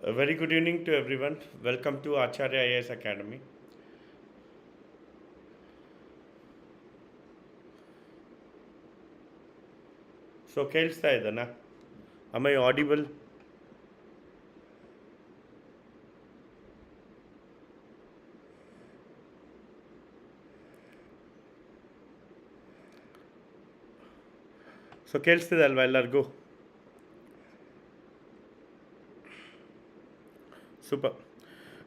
A very good evening to everyone. Welcome to Acharyaiasacademy. So, ಕೇಳಿಸ್ತಾ ಇದೆನಾ? Am I audible? So ಕೇಳಿಸ್ತಿದೆ ಅಲ್ವಾ ಎಲ್ಲರಿಗೂ? ಸೂಪರ್.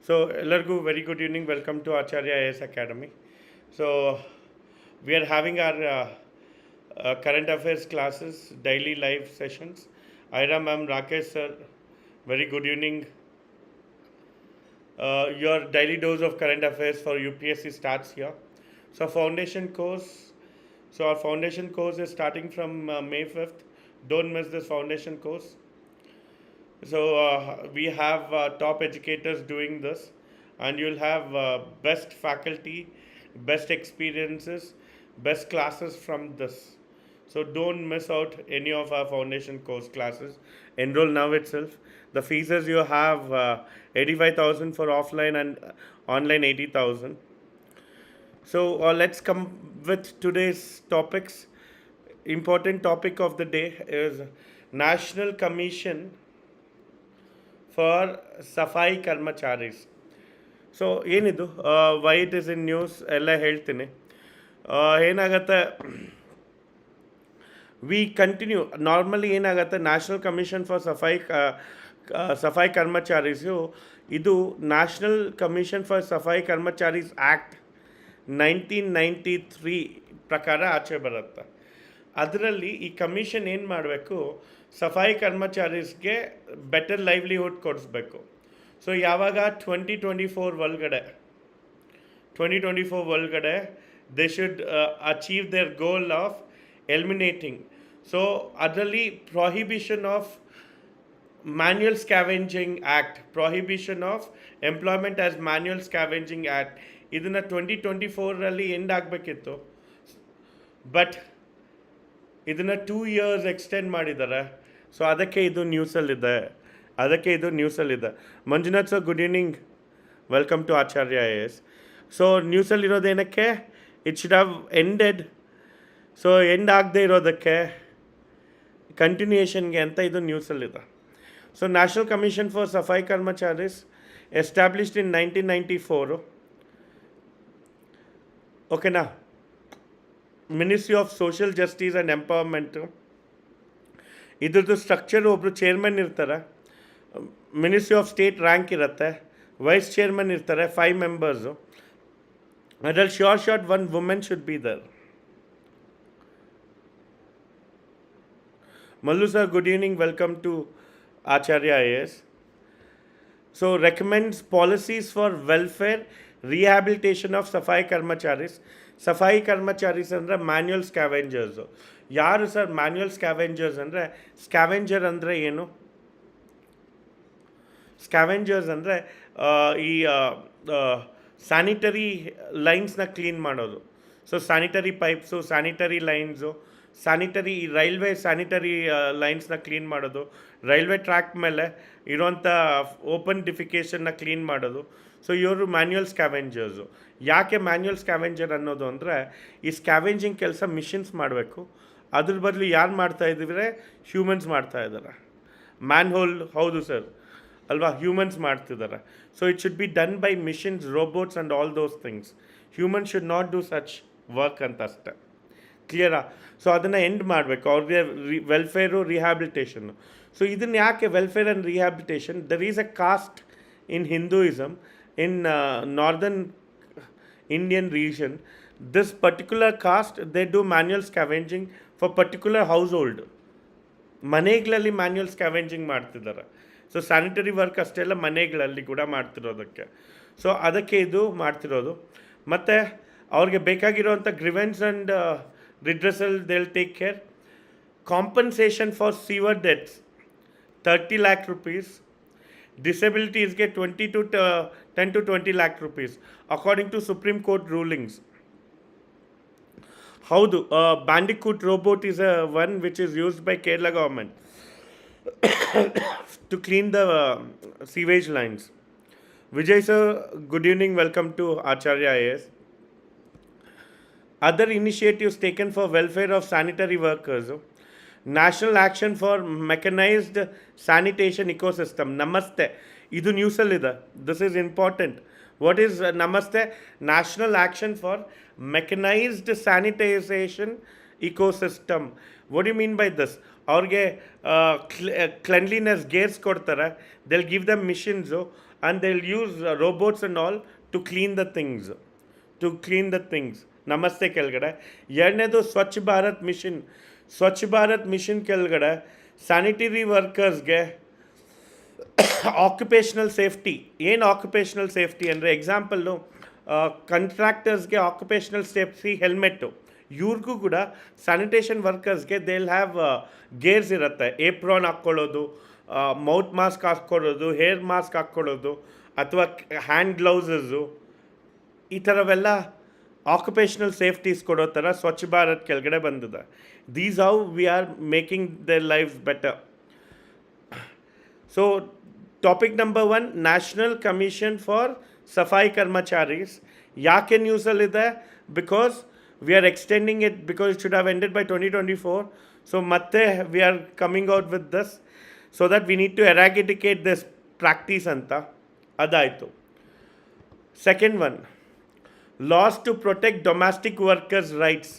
ಸೊ ಎಲ್ಲರಿಗೂ very good evening. Welcome to Acharya IAS academy. So we are having our current affairs classes, daily live sessions. Ira ma'am, Rakesh sir, very good evening. Your daily dose of current affairs for UPSC starts here. So foundation course. So our foundation course is starting from May 5th. Don't miss this foundation course. So we have top educators doing this, and you'll have best faculty, best experiences, best classes from this. So don't miss out any of our foundation course classes. Enroll now itself. The fees you have 85,000 for offline and online 80,000. So let's come with today's topics. Important topic of the day is National Commission for Safai Karamcharis. So ಏನಿದು why it is in news ಎಲ್ಲ ಹೇಳ್ತೀನಿ. ಏನಾಗತ್ತೆ, we continue normally ಏನಾಗುತ್ತೆ, national commission for Safai Karamcharis ಇದು national commission for Safai Karmacharis act 1993 ಪ್ರಕಾರ ಆಚೆ ಬರುತ್ತೆ. ಅದರಲ್ಲಿ ಈ ಕಮಿಷನ್ ಏನು ಮಾಡಬೇಕು, ಸಫಾಯಿ ಕರ್ಮಚಾರೀಸ್ಗೆ ಬೆಟರ್ ಲೈವ್ಲಿಹುಡ್ ಕೊಡಿಸ್ಬೇಕು. ಸೊ ಯಾವಾಗ 2024 ಒಳಗಡೆ they should achieve their goal of eliminating. So ಅದರಲ್ಲಿ prohibition of manual scavenging act, prohibition of employment as manual scavenging act, ಇದನ್ನು 2024 ಎಂಡ್ ಆಗಬೇಕಿತ್ತು. ಬಟ್ ಇದನ್ನು 2 years ಎಕ್ಸ್ಟೆಂಡ್ ಮಾಡಿದ್ದಾರೆ. ಸೊ ಅದಕ್ಕೆ ಇದು ನ್ಯೂಸಲ್ಲಿದೆ. Manjunath sir, good evening, welcome to Acharya I S. So ನ್ಯೂಸಲ್ಲಿರೋದೇನಕ್ಕೆ, it should have ended. So end ಆಗದೆ ಇರೋದಕ್ಕೆ ಕಂಟಿನ್ಯೂಯೇಷನ್ಗೆ ಅಂತ ಇದು ನ್ಯೂಸಲ್ಲಿದೆ. So national commission for Safai Karamcharis established in 1994. ಓಕೆನಾ? Ministry of social justice and empowerment, ಇದ್ರದ್ದು ಸ್ಟ್ರಕ್ಚರು ಒಬ್ಬರು ಚೇರ್ಮನ್ ಇರ್ತಾರೆ, ಮಿನಿಸ್ಟ್ರಿ ಆಫ್ ಸ್ಟೇಟ್ ರ್ಯಾಂಕ್ ಇರುತ್ತೆ, ವೈಸ್ ಚೇರ್ಮನ್ ಇರ್ತಾರೆ, 5 ಮೆಂಬರ್ಸು. ಅದರಲ್ಲಿ short 1 women should be there. Mallu sir, good evening, welcome to Acharya I S. So recommends policies for welfare rehabilitation of Safai Karamcharis. Safai Karamcharis ಅಂದರೆ manual scavengers. ಯಾರು sir manual scavengers ಅಂದರೆ? Scavenger ಅಂದರೆ ಏನು? Scavengers ಅಂದರೆ ಈ ಸ್ಯಾನಿಟರಿ ಲೈನ್ಸ್ನ ಕ್ಲೀನ್ ಮಾಡೋದು. So sanitary pipes, sanitary lines, sanitary railway sanitary ಲೈನ್ಸ್ನ ಕ್ಲೀನ್ ಮಾಡೋದು, ರೈಲ್ವೆ ಟ್ರ್ಯಾಕ್ ಮೇಲೆ ಇರೋಂಥ ಓಪನ್ ಡಿಫಿಕೇಷನ್ನ ಕ್ಲೀನ್ ಮಾಡೋದು. ಸೊ ಇವರು ಮ್ಯಾನ್ಯುಯಲ್ ಸ್ಕ್ಯಾವೆಂಜರ್ಸು. ಯಾಕೆ ಮ್ಯಾನ್ಯುಯಲ್ ಸ್ಕ್ಯಾವೆಂಜರ್ ಅನ್ನೋದು ಅಂದರೆ, ಈ ಸ್ಕ್ಯಾವೆಂಜಿಂಗ್ ಕೆಲಸ ಮಿಷಿನ್ಸ್ ಮಾಡಬೇಕು, ಅದ್ರ ಬದಲು ಯಾರು ಮಾಡ್ತಾಯಿದ್ದೀವಿ, ಹ್ಯೂಮನ್ಸ್ ಮಾಡ್ತಾಯಿದ್ದಾರೆ. ಮ್ಯಾನ್ ಹೋಲ್, ಹೌದು ಸರ್ ಅಲ್ವಾ, ಹ್ಯೂಮನ್ಸ್ ಮಾಡ್ತಿದ್ದಾರೆ. So it should be done by machines, robots and all those things. Human should not do such work ಅಂತ ಅಷ್ಟೆ. ಕ್ಲಿಯರಾ? ಸೊ ಅದನ್ನು ಎಂಡ್ ಮಾಡಬೇಕು, ಅವ್ರಿಗೆ ವೆಲ್ಫೇರು, ರಿಹ್ಯಾಬಿಲಿಟೇಷನ್ನು. ಸೊ ಇದನ್ನು ಯಾಕೆ welfare and rehabilitation? There is a caste in Hinduism, in northern Indian region, this particular caste, they do manual scavenging for particular household. ಮನೆಗಳಲ್ಲಿ manual scavenging ಮಾಡ್ತಿದ್ದಾರೆ. ಸೊ ಸ್ಯಾನಿಟರಿ ವರ್ಕ್ ಅಷ್ಟೆಲ್ಲ ಮನೆಗಳಲ್ಲಿ ಕೂಡ ಮಾಡ್ತಿರೋದಕ್ಕೆ. So ಅದಕ್ಕೆ ಇದು ಮಾಡ್ತಿರೋದು. ಮತ್ತು ಅವ್ರಿಗೆ ಬೇಕಾಗಿರೋವಂಥ grievance and redressal they will take care. Compensation for severe deaths 30 lakh rupees. Disabilitiesಗೆ 10 to 20 lakh rupees according to Supreme Court rulings. ಹೌದು, Bandicoot robot is a one which is used by Kerala government. to clean the sewage lines. Vijay sir, good evening, welcome to Acharya IAS. Other initiatives taken for welfare of sanitary workers. National action for mechanized sanitation ecosystem. Namaste. Idu news allida. This is important. What is Namaste? National action for mechanized sanitization ecosystem. What do you mean by this? ಅವ್ರಿಗೆ cleanliness gears ಕೊಡ್ತಾರೆ. They'll give them missions and they'll use robots and all to clean the things. ನಮಸ್ತೆ ಕೆಳಗಡೆ. ಎರಡನೇದು Swachh Bharat mission ಕೆಳಗಡೆ sanitary ವರ್ಕರ್ಸ್ಗೆ occupational safety. ಏನು occupational safety ಅಂದರೆ example ಕಾಂಟ್ರಾಕ್ಟರ್ಸ್ಗೆ ಆಕ್ಯುಪೇಷನಲ್ ಸೇಫ್ಟಿ ಹೆಲ್ಮೆಟ್ಟು. ಇವ್ರಿಗೂ ಕೂಡ ಸ್ಯಾನಿಟೇಷನ್ ವರ್ಕರ್ಸ್ಗೆ ದೇ ವಿಲ್ ಹ್ಯಾವ್ ಗೇರ್ಸ್ ಇರುತ್ತೆ. ಏಪ್ರಾನ್ ಹಾಕ್ಕೊಳ್ಳೋದು, ಮೌತ್ ಮಾಸ್ಕ್ ಹಾಕ್ಕೊಳ್ಳೋದು, ಹೇರ್ ಮಾಸ್ಕ್ ಹಾಕ್ಕೊಳ್ಳೋದು, ಅಥವಾ ಹ್ಯಾಂಡ್ ಗ್ಲೌಸಸ್ಸು, ಈ ಥರವೆಲ್ಲ ಆಕ್ಯುಪೇಷನಲ್ ಸೇಫ್ಟೀಸ್ ಕೊಡೋ ಥರ ಸ್ವಚ್ಛ ಭಾರತ್ ಕೆಳಗಡೆ ಬಂದಿದೆ. These how we are making their lives better. So topic number 1, national commission for Safai Karamcharis. ಯಾಕೆ ನ್ಯೂಸಲ್ಲಿದೆ? Because we are extending it because it should have ended by 2024. So ಮತ್ತೆ we are coming out with this so that we need to eradicate this practice ಅಂತ. ಅದಾಯಿತು. Second one, laws to protect domestic workers' rights.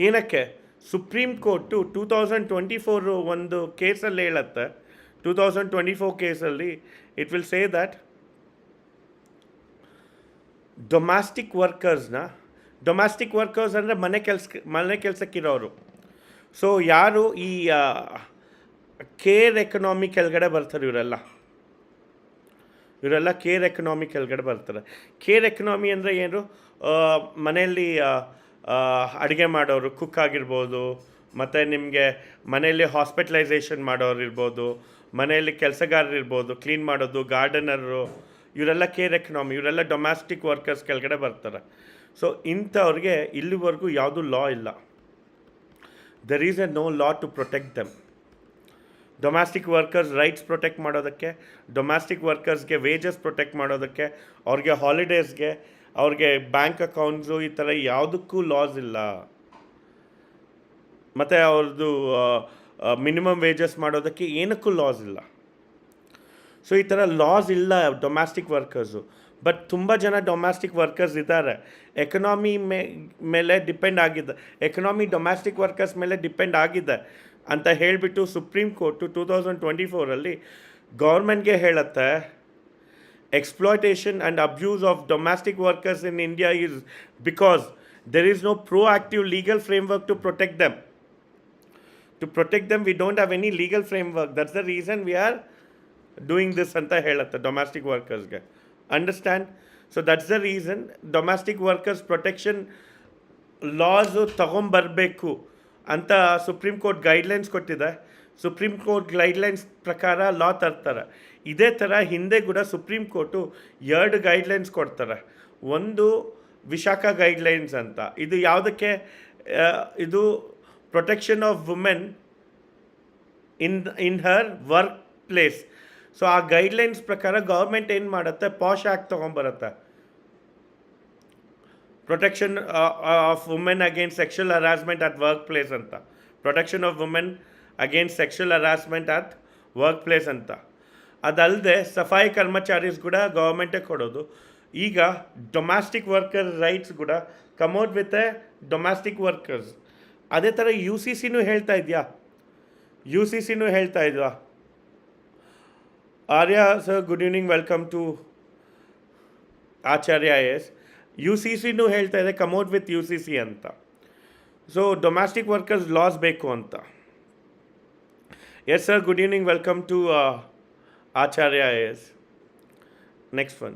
ಏನಕ್ಕೆ? Supreme court 2024 ಒಂದು ಕೇಸಲ್ಲಿ ಹೇಳುತ್ತೆ. 2024 ಕೇಸಲ್ಲಿ it will say that domestic workers ಅಂದರೆ ಮನೆ ಕೆಲಸಕ್ಕಿರೋರು. ಸೊ ಯಾರು ಈ ಕೇರ್ ಎಕನಾಮಿ ಕೆಳಗಡೆ ಬರ್ತಾರೆ, ಇವರೆಲ್ಲ ಕೇರ್ ಎಕನಾಮಿ ಕೆಳಗಡೆ ಬರ್ತಾರೆ. ಕೇರ್ ಎಕನಾಮಿ ಅಂದರೆ ಏನು? ಮನೆಯಲ್ಲಿ ಅಡುಗೆ ಮಾಡೋರು, ಕುಕ್ ಆಗಿರ್ಬೋದು, ಮತ್ತು ನಿಮಗೆ ಮನೆಯಲ್ಲಿ ಹಾಸ್ಪಿಟಲೈಸೇಷನ್ ಮಾಡೋರು ಇರ್ಬೋದು, ಮನೆಯಲ್ಲಿ ಕೆಲಸಗಾರರು ಇರ್ಬೋದು, ಕ್ಲೀನ್ ಮಾಡೋದು, ಗಾರ್ಡನರು, ಇವರೆಲ್ಲ ಕೇರ್ ಎಕನಾಮಿ, ಇವರೆಲ್ಲ ಡೊಮ್ಯಾಸ್ಟಿಕ್ ವರ್ಕರ್ಸ್ ಕೆಳಗಡೆ ಬರ್ತಾರೆ. ಸೊ ಇಂಥವ್ರಿಗೆ ಇಲ್ಲಿವರೆಗೂ ಯಾವುದೂ ಲಾ ಇಲ್ಲ. There is a no law to protect them. Domestic workers rights protect ಮಾಡೋದಕ್ಕೆ, ಡೊಮ್ಯಾಸ್ಟಿಕ್ ವರ್ಕರ್ಸ್ಗೆ ವೇಜಸ್ ಪ್ರೊಟೆಕ್ಟ್ ಮಾಡೋದಕ್ಕೆ, ಅವ್ರಿಗೆ ಹಾಲಿಡೇಸ್ಗೆ, ಅವ್ರಿಗೆ ಬ್ಯಾಂಕ್ ಅಕೌಂಟ್ಸು, ಈ ಥರ ಯಾವುದಕ್ಕೂ ಲಾಸ್ ಇಲ್ಲ. ಮತ್ತು ಅವ್ರದ್ದು ಮಿನಿಮಮ್ ವೇಜಸ್ ಮಾಡೋದಕ್ಕೆ ಏನಕ್ಕೂ ಲಾಸ್ ಇಲ್ಲ. ಸೊ ಈ ಥರ ಲಾಸ್ ಇಲ್ಲ ಡೊಮ್ಯಾಸ್ಟಿಕ್ ವರ್ಕರ್ಸು. ಬಟ್ ತುಂಬ ಜನ ಡೊಮ್ಯಾಸ್ಟಿಕ್ ವರ್ಕರ್ಸ್ ಇದ್ದಾರೆ, ಎಕನಾಮಿ ಮೇಲೆ ಡಿಪೆಂಡ್ ಆಗಿದೆ, ಎಕನಾಮಿ ಡೊಮ್ಯಾಸ್ಟಿಕ್ ವರ್ಕರ್ಸ್ ಮೇಲೆ ಡಿಪೆಂಡ್ ಆಗಿದೆ ಅಂತ ಹೇಳಿಬಿಟ್ಟು ಸುಪ್ರೀಂ ಕೋರ್ಟು 2024 ಗೌರ್ಮೆಂಟ್ಗೆ ಹೇಳುತ್ತೆ, exploitation and abuse of domestic workers in India is because there is no proactive legal framework to protect them. To protect them, we don't have any legal framework. That's the reason we are doing this anta ಹೇಳುತ್ತೆ domestic workers ge. Understand? So that's the reason domestic workers protection laws ತಗೊಂಬರಬೇಕು ಅಂತ supreme court guidelines ಕೊಟ್ಟಿದೆ. Supreme court guidelines ಪ್ರಕಾರ ಲಾ ತರ್ತಾರೆ. ಇದೇ ಥರ ಹಿಂದೆ ಕೂಡ supreme court 2 guidelines ಕೊಡ್ತಾರೆ. ಒಂದು ವಿಶಾಖ ಗೈಡ್ಲೈನ್ಸ್ ಅಂತ, ಇದು ಯಾವುದಕ್ಕೆ? ಇದು protection of women in her work place. So ಆ ಗೈಡ್ಲೈನ್ಸ್ ಪ್ರಕಾರ ಗೌರ್ಮೆಂಟ್ ಏನು ಮಾಡುತ್ತೆ? ಪಾಶ್ ಆ್ಯಕ್ಟ್ ತೊಗೊಂಬರುತ್ತೆ, protection of women against sexual harassment at work place ಅಂತ, protection of women against sexual harassment at work place ಅಂತ. ಅದಲ್ಲದೆ ಸಫಾಯಿ ಕರ್ಮಚಾರೀಸ್ ಕೂಡ ಗೌರ್ಮೆಂಟೇ ಕೊಡೋದು. ಈಗ ಡೊಮ್ಯಾಸ್ಟಿಕ್ ವರ್ಕರ್ ರೈಟ್ಸ್ ಕೂಡ come out with a domestic workers. ಅದೇ ಥರ ಯು ಸಿ ಸಿನೂ ಹೇಳ್ತಾ ಇದೆಯಾ? Arya sir, good evening, welcome to Acharya IAS. U C ಸಿನೂ ಹೇಳ್ತಾ ಇದೆ come out with U C C ಅಂತ. ಸೊ ಡೊಮ್ಯಾಸ್ಟಿಕ್ ವರ್ಕರ್ಸ್ ಲಾಸ್ ಬೇಕು ಅಂತ. Yes sir, good evening, welcome to Acharya IAS. Next one.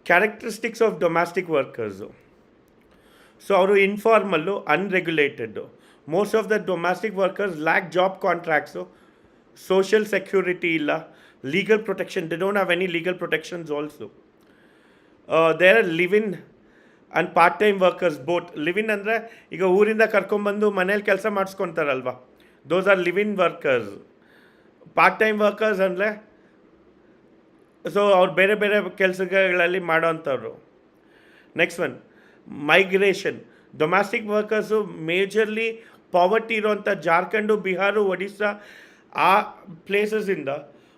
Characteristics of domestic workers. So ಅವರು informal, unregulated. Most of the domestic workers lack job contracts, social security ಇಲ್ಲ, legal protection, they don't have any legal protections also. They are live in and part time workers both. Live in ಅಂದರೆ ಈಗ ಊರಿಂದ ಕರ್ಕೊಂಬಂದು ಮನೇಲಿ ಕೆಲಸ ಮಾಡಿಸ್ಕೊತಾರಲ್ವ, those are live in workers. Part time workers ಅಂದರೆ so ಅವ್ರು ಬೇರೆ ಬೇರೆ ಕೆಲಸಗಳಲ್ಲಿ ಮಾಡೋವಂಥವ್ರು. Next one migration. Domestic workers majorly poverty ಇರೋವಂಥ ಜಾರ್ಖಂಡು, ಬಿಹಾರು, ಒಡಿಸ್ಸಾ ಆ ಪ್ಲೇಸಸ್ಸಿಂದ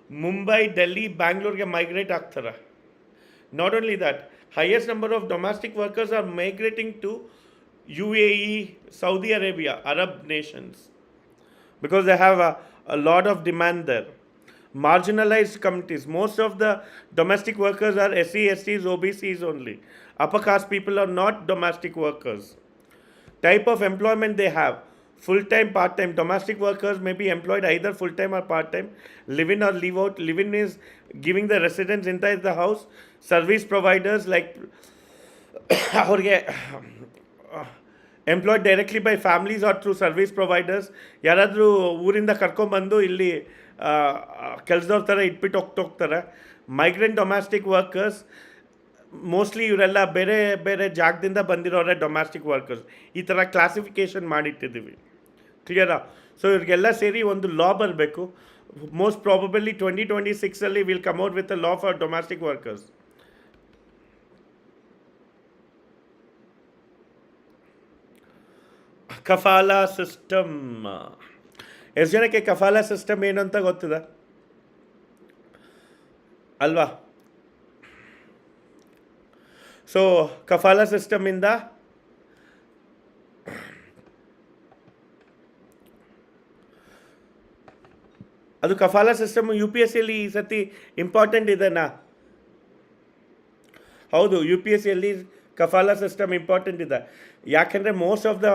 ಮುಂಬೈ, ಡೆಲ್ಲಿ, ಬ್ಯಾಂಗ್ಳೂರ್ಗೆ ಮೈಗ್ರೇಟ್ ಆಗ್ತಾರೆ. Not only that, highest number of domestic workers are migrating to UAE, Saudi Arabia, Arab nations, because they have a lot of demand there. Marginalized communities. Most of the domestic workers are SC, STs, OBCs only. Upper caste people are not domestic workers. Type of employment they have: full-time, part-time. Domestic workers may be employed either full-time or part-time. Live-in or leave-out. Live-in is giving the residents inside the house. Service providers like ಅವ್ರಿಗೆ employed directly by families R through service providers. ಯಾರಾದರೂ ಊರಿಂದ ಕರ್ಕೊಂಬಂದು ಇಲ್ಲಿ ಕೆಲಸದವ್ರ ಥರ ಇಟ್ಬಿಟ್ಟು ಹೋಗ್ತಾರೆ. Migrant domestic workers mostly ಇವರೆಲ್ಲ ಬೇರೆ ಬೇರೆ ಜಾಗದಿಂದ ಬಂದಿರೋರೆ ಡೊಮ್ಯಾಸ್ಟಿಕ್ ವರ್ಕರ್ಸ್. ಈ ಥರ ಕ್ಲಾಸಿಫಿಕೇಷನ್ ಮಾಡಿಟ್ಟಿದ್ದೀವಿ. ಕ್ಲಿಯರಾ? ಸೊ ಇವ್ರಿಗೆಲ್ಲ ಸೇರಿ ಒಂದು ಲಾ ಬರಬೇಕು. Most probably 2026 will come out with a law for domestic workers. ಕಫಾಲ ಸಿಸ್ಟಮ್. ಎಷ್ಟು ಜನಕ್ಕೆ ಕಫಾಲ ಸಿಸ್ಟಮ್ ಏನು ಅಂತ ಗೊತ್ತಿದೆ ಅಲ್ವಾ? ಸೊ ಕಫಾಲ ಸಿಸ್ಟಮಿಂದ ಅದು ಕಫಾಲ ಸಿಸ್ಟಮ್ UPSCಯಲ್ಲಿ ಈ ಸತಿ ಇಂಪಾರ್ಟೆಂಟ್ ಇದೆನಾ? ಹೌದು, UPSCಯಲ್ಲಿ ಕಫಾಲ ಸಿಸ್ಟಮ್ ಇಂಪಾರ್ಟೆಂಟ್ ಇದೆ. ಯಾಕೆಂದರೆ most of the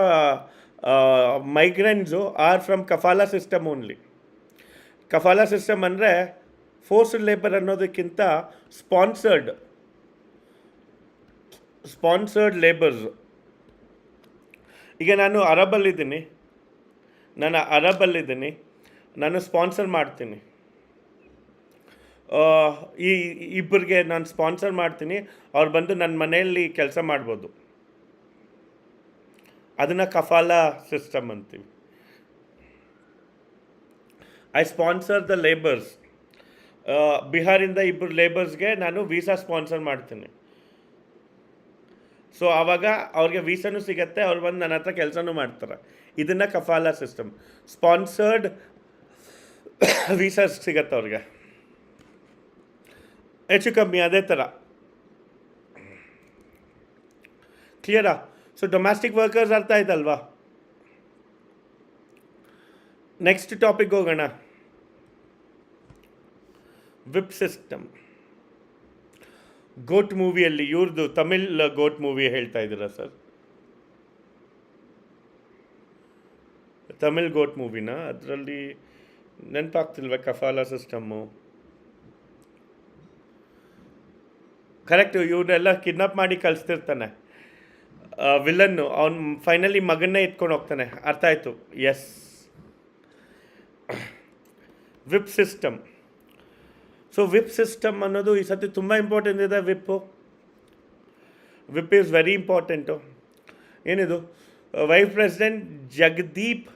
migrants are from ಕಫಾಲ ಸಿಸ್ಟಮ್ ಓನ್ಲಿ. ಕಫಾಲ ಸಿಸ್ಟಮ್ ಅಂದರೆ ಫೋರ್ಸ್ಡ್ ಲೇಬರ್ ಅನ್ನೋದಕ್ಕಿಂತ ಸ್ಪಾನ್ಸರ್ಡ್ ಲೇಬರ್ಸ್. ಈಗ ನಾನು ಅರಬಲ್ಲಿದ್ದೀನಿ, ನಾನು ಸ್ಪಾನ್ಸರ್ ಮಾಡ್ತೀನಿ. ಈ ಇಬ್ಬರಿಗೆ ನಾನು ಸ್ಪಾನ್ಸರ್ ಮಾಡ್ತೀನಿ, ಅವ್ರು ಬಂದು ನನ್ನ ಮನೆಯಲ್ಲಿ ಕೆಲಸ ಮಾಡ್ಬೋದು. ಅದನ್ನು ಕಫಾಲ ಸಿಸ್ಟಮ್ ಅಂತೀವಿ. I sponsor the labours. ಬಿಹಾರಿಂದ ಇಬ್ಬರು ಲೇಬರ್ಸ್ಗೆ ನಾನು ವೀಸಾ ಸ್ಪಾನ್ಸರ್ ಮಾಡ್ತೀನಿ. ಸೊ ಆವಾಗ ಅವ್ರಿಗೆ ವೀಸಾನೂ ಸಿಗತ್ತೆ, ಅವ್ರು ಬಂದು ನನ್ನ ಹತ್ರ ಕೆಲಸನೂ ಮಾಡ್ತಾರೆ. ಇದನ್ನು ಕಫಾಲ ಸಿಸ್ಟಮ್. ಸ್ಪಾನ್ಸರ್ಡ್ ವೀಸಾ ಸಿಗತ್ತೆ ಅವ್ರಿಗೆ, ಹೆಚ್ಚು ಕಮ್ಮಿ ಅದೇ ಥರ. ಕ್ಲಿಯರಾ? ಸೊ ಡೊಮ್ಯಾಸ್ಟಿಕ್ ವರ್ಕರ್ಸ್ ಅರ್ಥ ಆಯ್ತಲ್ವಾ? ನೆಕ್ಸ್ಟ್ ಟಾಪಿಕ್ ಹೋಗೋಣ. Whip system. ಗೋಟ್ ಮೂವಿಯಲ್ಲಿ ಇವ್ರದ್ದು ತಮಿಳ್ ಗೋಟ್ ಮೂವಿ ಹೇಳ್ತಾ ಇದ್ದೀರಾ ಸರ್? ತಮಿಳ್ ಗೋಟ್ ಮೂವಿನ ಅದರಲ್ಲಿ ನೆನಪಾಗ್ತಿಲ್ವ ಕಫಾಲ ಸಿಸ್ಟಮ್ಮು? ಕರೆಕ್ಟು, ಇವನ್ನೆಲ್ಲ ಕಿಡ್ನಾಪ್ ಮಾಡಿ ಕಳಿಸ್ತಿರ್ತಾನೆ ವಿಲನ್ನು. ಅವನು ಫೈನಲಿ ಮಗನ್ನೇ ಎತ್ಕೊಂಡು ಹೋಗ್ತಾನೆ. ಅರ್ಥ ಆಯಿತು? Yes. Whip system. So whip system ಅನ್ನೋದು ಈ ಸತಿ ತುಂಬ ಇಂಪಾರ್ಟೆಂಟ್ ಇದೆ. Whip is very important. ಏನಿದು? Vice president Jagdeep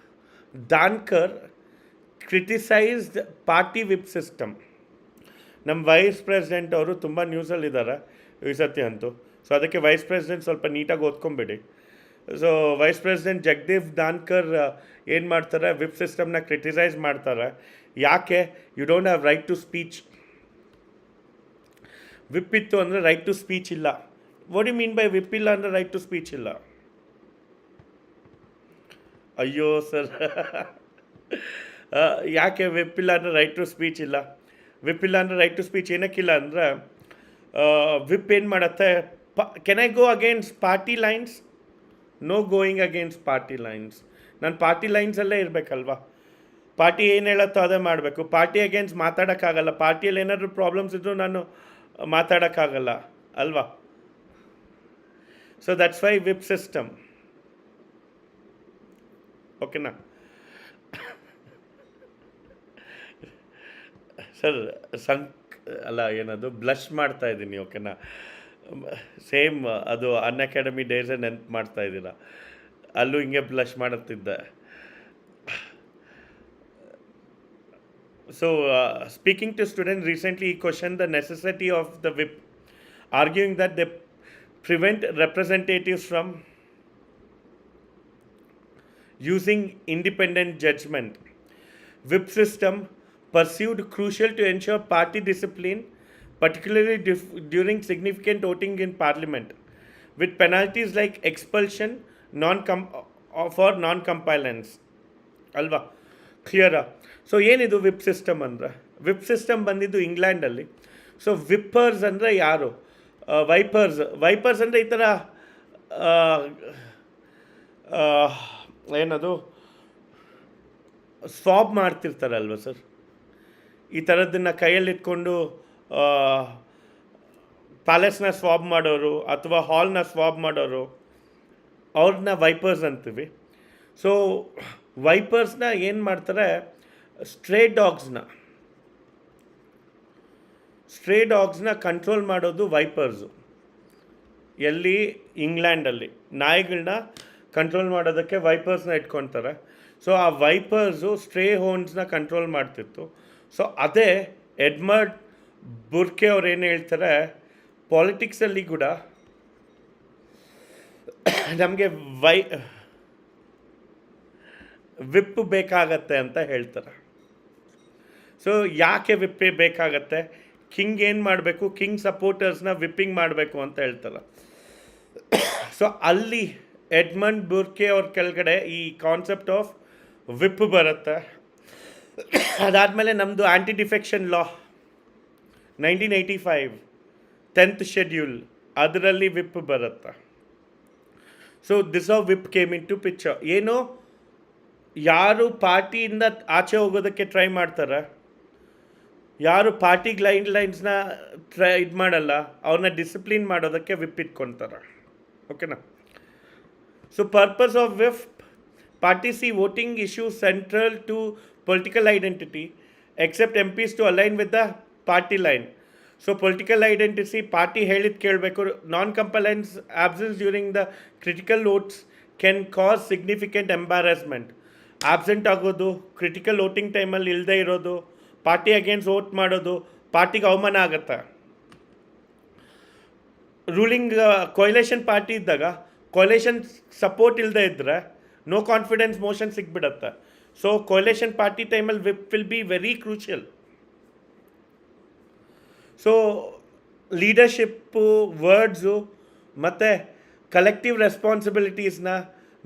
Dhankhar criticised party whip system. ನಮ್ಮ ವೈಸ್ ಪ್ರೆಸಿಡೆಂಟ್ ಅವರು ತುಂಬ ನ್ಯೂಸಲ್ಲಿದ್ದಾರೆ ಈ ಸತಿ ಅಂತೂ. ಸೊ ಅದಕ್ಕೆ ವೈಸ್ ಪ್ರೆಸಿಡೆಂಟ್ ಸ್ವಲ್ಪ ನೀಟಾಗಿ ಓದ್ಕೊಂಬಿಡಿ. So vice president Jagdeep Dhankhar ಏನು ಮಾಡ್ತಾರೆ? ವಿಪ್ ಸಿಸ್ಟಮ್ನ ಕ್ರಿಟಿಸೈಸ್ ಮಾಡ್ತಾರೆ. ಯಾಕೆ? You don't have right to speech. Whip ಇತ್ತು ಅಂದರೆ ರೈಟ್ ಟು ಸ್ಪೀಚ್ ಇಲ್ಲ. What you mean by whip ಇಲ್ಲ ಅಂದರೆ ರೈಟ್ ಟು ಸ್ಪೀಚ್ ಇಲ್ಲ? ಅಯ್ಯೋ ಸರ್, ಯಾಕೆ ವಿಪ್ ಇಲ್ಲ ಅಂದರೆ ರೈಟ್ ಟು ಸ್ಪೀಚ್ ಇಲ್ಲ? ವಿಪ್ ಇಲ್ಲ ಅಂದರೆ ರೈಟ್ ಟು ಸ್ಪೀಚ್ ಏನಕ್ಕಿಲ್ಲ ಅಂದರೆ, ವಿಪ್ ಏನು ಮಾಡುತ್ತೆ? Can I go against party lines? No going against party lines. ನಾನು ಪಾರ್ಟಿ ಲೈನ್ಸಲ್ಲೇ ಇರಬೇಕಲ್ವಾ? ಪಾರ್ಟಿ ಏನು ಹೇಳುತ್ತೋ ಅದೇ ಮಾಡಬೇಕು. Party against ಮಾತಾಡೋಕ್ಕಾಗಲ್ಲ. ಪಾರ್ಟಿಯಲ್ಲಿ ಏನಾದರೂ ಪ್ರಾಬ್ಲಮ್ಸ್ ಇದ್ದರೂ ನಾನು ಮಾತಾಡೋಕ್ಕಾಗಲ್ಲ ಅಲ್ವಾ? So that's why whip system. ಓಕೆನಾ ಸರ್? ಏನದು ಬ್ಲಷ್ ಮಾಡ್ತಾ ಇದ್ದೀನಿ. ಓಕೆನಾ? ಸೇಮ್ ಅದು ಅನ್ಅಕಾಡೆಮಿ ಡೇಸೇ ನೆನ್ಪು ಮಾಡ್ತಾ ಇದ್ದೀರಾ? ಅಲ್ಲೂ ಹಿಂಗೆ ಬ್ಲಷ್ ಮಾಡುತ್ತಿದ್ದೆ. So, speaking to students recently, he questioned the necessity of the whip, arguing that they prevent representatives from using independent judgment. Whip system pursued crucial to ensure party discipline, particularly during significant voting in parliament, with penalties like expulsion for non-compliance. ಅಲ್ವಾ ಕ್ಲಿಯರಾ? So ಏನಿದು whip system ಅಂದರೆ, whip system ಬಂದಿದ್ದು ಇಂಗ್ಲೆಂಡಲ್ಲಿ. So ವಿಪ್ಪರ್ಸ್ ಅಂದರೆ ಯಾರು? Wipers ಅಂದರೆ ಈ ಥರ ಏನದು ಸ್ವಾಬ್ ಮಾಡ್ತಿರ್ತಾರಲ್ವ ಸರ್, ಈ ಥರದ್ದನ್ನು ಕೈಯಲ್ಲಿಟ್ಕೊಂಡು ಪ್ಯಾಲೇಸ್ನ ಸ್ವಾಬ್ ಮಾಡೋರು ಅಥವಾ ಹಾಲ್ನ ಸ್ವಾಬ್ ಮಾಡೋರು, ಅವ್ರನ್ನ ವೈಪರ್ಸ್ ಅಂತೀವಿ. ಸೊ ವೈಪರ್ಸ್ನ ಏನು ಮಾಡ್ತಾರೆ, ಸ್ಟ್ರೇ ಡಾಗ್ಸ್ನ ಕಂಟ್ರೋಲ್ ಮಾಡೋದು ವೈಪರ್ಸು. ಎಲ್ಲಿ? ಇಂಗ್ಲೆಂಡಲ್ಲಿ ನಾಯಿಗಳನ್ನ ಕಂಟ್ರೋಲ್ ಮಾಡೋದಕ್ಕೆ ವೈಪರ್ಸ್ನ ಇಟ್ಕೊತಾರೆ. ಸೊ ಆ ವೈಪರ್ಸು ಸ್ಟ್ರೇ ಹೋನ್ಸ್ನ ಕಂಟ್ರೋಲ್ ಮಾಡ್ತಿತ್ತು. ಸೊ ಅದೇ ಎಡ್ಮಂಡ್ ಬುರ್ಕೆ ಅವ್ರು ಏನು ಹೇಳ್ತಾರೆ, ಪಾಲಿಟಿಕ್ಸಲ್ಲಿ ಕೂಡ ನಮಗೆ ವಿಪ್ ಬೇಕಾಗತ್ತೆ ಅಂತ ಹೇಳ್ತಾರೆ. ಸೊ ಯಾಕೆ ವಿಪ್ಪೇ ಬೇಕಾಗತ್ತೆ? ಕಿಂಗ್ ಏನು ಮಾಡಬೇಕು, ಕಿಂಗ್ ಸಪೋರ್ಟರ್ಸ್ನ ವಿಪ್ಪಿಂಗ್ ಮಾಡಬೇಕು ಅಂತ ಹೇಳ್ತಾರೆ. ಸೊ ಅಲ್ಲಿ ಎಡ್ಮಂಡ್ ಬುರ್ಕೆ ಅವ್ರ ಕೆಳಗಡೆ ಈ ಕಾನ್ಸೆಪ್ಟ್ ಆಫ್ ವಿಪ್ ಬರುತ್ತೆ. ಅದಾದಮೇಲೆ ನಮ್ಮದು anti defection law 1985 10th schedule, ಅದರಲ್ಲಿ ವಿಪ್ ಬರುತ್ತೆ. So this of whip came into picture. ಏನು, ಯಾರು ಪಾರ್ಟಿಯಿಂದ ಆಚೆ ಹೋಗೋದಕ್ಕೆ ಟ್ರೈ ಮಾಡ್ತಾರೆ, ಯಾರು ಪಾರ್ಟಿ ಲೈನ್ಸ್ನ ಇದು ಮಾಡಲ್ಲ, ಅವ್ರನ್ನ ಡಿಸಿಪ್ಲಿನ್ ಮಾಡೋದಕ್ಕೆ ವಿಪ್ ಇಟ್ಕೊತಾರೆ. ಓಕೆನಾ? So purpose of whip: parties see voting issues central to political identity, except MPs to align with the party line. So political identity, party ಹೇಳಿದ್ ಕೇಳಬೇಕು. Non-compliance, absence during the critical votes can cause significant embarrassment. Absent ಆಗೋದು, critical voting ಟೈಮಲ್ಲಿ ಇಲ್ಲದೆ ಇರೋದು, party against vote ಮಾಡೋದು, ಪಾರ್ಟಿಗೆ ಅವಮಾನ ಆಗುತ್ತೆ. ರೂಲಿಂಗ್ ಕೊಯ್ಲೇಷನ್ ಪಾರ್ಟಿ ಇದ್ದಾಗ ಕೊಯ್ಲೇಷನ್ ಸಪೋರ್ಟ್ ಇಲ್ಲದೆ ಇದ್ದರೆ ನೋ ಕಾನ್ಫಿಡೆನ್ಸ್ ಮೋಷನ್ ಸಿಗ್ಬಿಡುತ್ತೆ. ಸೊ ಕೊಯ್ಲೇಷನ್ ಪಾರ್ಟಿ ಟೈಮಲ್ಲಿ whip will be very crucial. So leadership, words ಮತ್ತು ಕಲೆಕ್ಟಿವ್ ರೆಸ್ಪಾನ್ಸಿಬಿಲಿಟೀಸ್ನ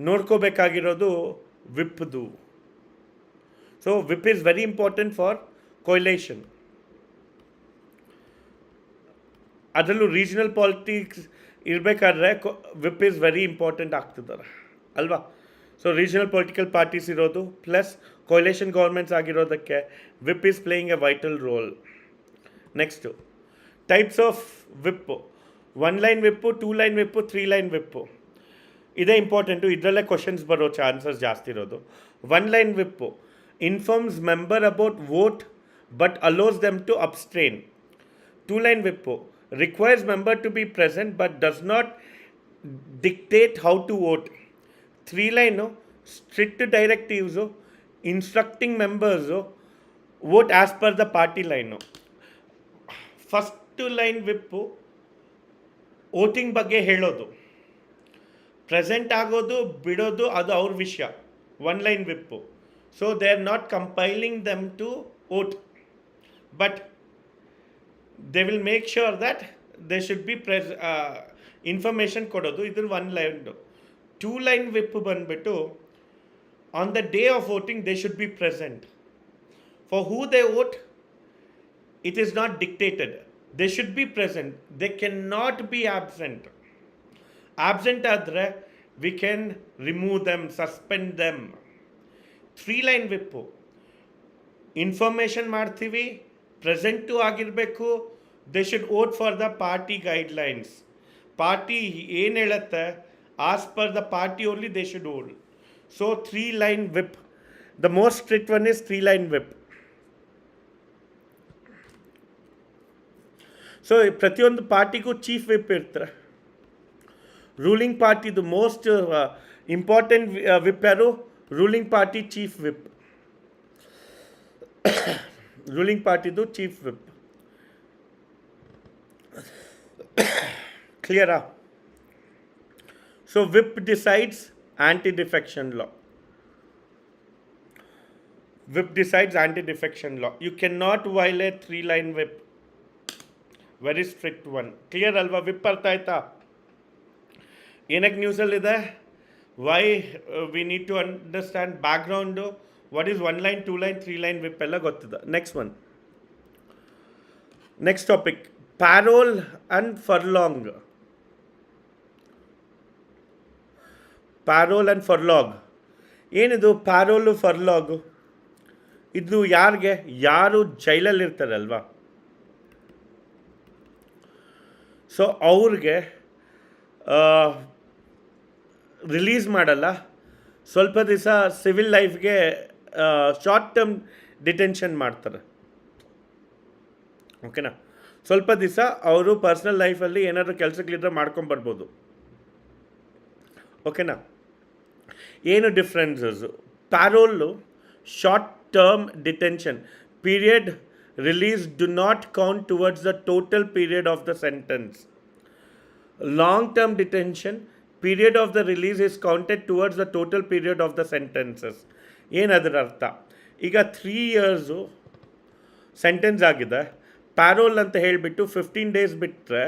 ನೋಡ್ಕೋಬೇಕಾಗಿರೋದು ವಿಪ್ದು. So whip is very important for coalition. ಅದರಲ್ಲೂ ರೀಜನಲ್ ಪಾಲಿಟಿಕ್ಸ್ ಇರಬೇಕಾದ್ರೆ ವಿಪ್ ಈಸ್ ವೆರಿ ಇಂಪಾರ್ಟೆಂಟ್ ಆಗ್ತಿದ್ದಾರೆ ಅಲ್ವಾ? ಸೊ ರೀಜನಲ್ ಪೊಲಿಟಿಕಲ್ ಪಾರ್ಟೀಸ್ ಇರೋದು ಪ್ಲಸ್ ಕೊಯ್ಲೇಷನ್ ಗೌರ್ಮೆಂಟ್ಸ್ ಆಗಿರೋದಕ್ಕೆ whip is playing a vital role. Next types of whip: 1 line whip, 2 line whip, 3 line whip. ಇದೇ important, ಇದರಲ್ಲೇ questions ಬರೋ chances ಜಾಸ್ತಿ ಇರೋದು. 1 line whip informs member about vote but allows them to abstain. 2 line whip requires member to be present but does not dictate how to vote. 3 line strict directives instructing members vote as per the party line. First line whip voting ಬಗ್ಗೆ ಹೇಳೋದು, present ಆಗೋದು ಬಿಡೋದು ಅದು ಅವ್ರ ವಿಷಯ. 1 line whip. So they are not compelling them to vote, but they will make sure that they should be information ಕೊಡೋದು. ಇದು 1 line. 2 line whip ಬಂದ್ಬಿಟ್ಟು on the day of voting they should be present. For who they vote, it is not dictated. They should be present. They cannot be absent. Absent ಆದರೆ we can remove them, suspend them. 3 line whip information ಮಾಡ್ತೀವಿ, present ಆಗಿರಬೇಕು. They should vote for the party guidelines. Party ಏನು ಹೇಳುತ್ತೆ as per the party only they should vote. So 3 line whip, the most strict one is 3 line whip. So ಪ್ರತಿಯೊಂದು ಪಾರ್ಟಿಗೂ chief whip ಇರ್ತಾರೆ. Ruling ಪಾರ್ಟಿದು most important whip ಯಾರು? Ruling party chief whip. Ruling ಪಾರ್ಟಿದು chief whip. ಕ್ಲಿಯರಾ? So whip decides anti-defection law. Whip decides anti-defection law. You cannot violate 3-line whip. Very strict one. Clear alva? Whip artha aita? Enak news allide? Why we need to understand background. What is 1-line, 2-line, 3-line whip ella gottida. Next one. Next topic. Parole and furlough. Parole and furlough. ಏನಿದು ಪ್ಯಾರೋಲು ಫರ್ಲಾಗು? ಇದು ಯಾರಿಗೆ? ಯಾರು ಜೈಲಲ್ಲಿ ಇರ್ತಾರಲ್ವಾ, so ಅವ್ರಿಗೆ release ಮಾಡಲ್ಲ. ಸ್ವಲ್ಪ ದಿವಸ civil ಲೈಫ್ಗೆ short term detention ಮಾಡ್ತಾರೆ. ಓಕೆನಾ? ಸ್ವಲ್ಪ ದಿವಸ ಅವರು ಪರ್ಸ್ನಲ್ ಲೈಫಲ್ಲಿ ಏನಾದರೂ ಕೆಲಸಗಳಿದ್ರೆ ಮಾಡ್ಕೊಂಬರ್ಬೋದು. ಓಕೆನಾ? ಏನು differences? Parole short term detention period release do not count towards the total period of the sentence. Long term detention period of the release is counted towards the total period of the sentences. ಏನದರ ಅರ್ಥ? ಈಗ 3 years sentence ಆಗಿದೆ, ಪ್ಯಾರೋಲ್ ಅಂತ ಹೇಳಿಬಿಟ್ಟು 15 days ಬಿಟ್ಟರೆ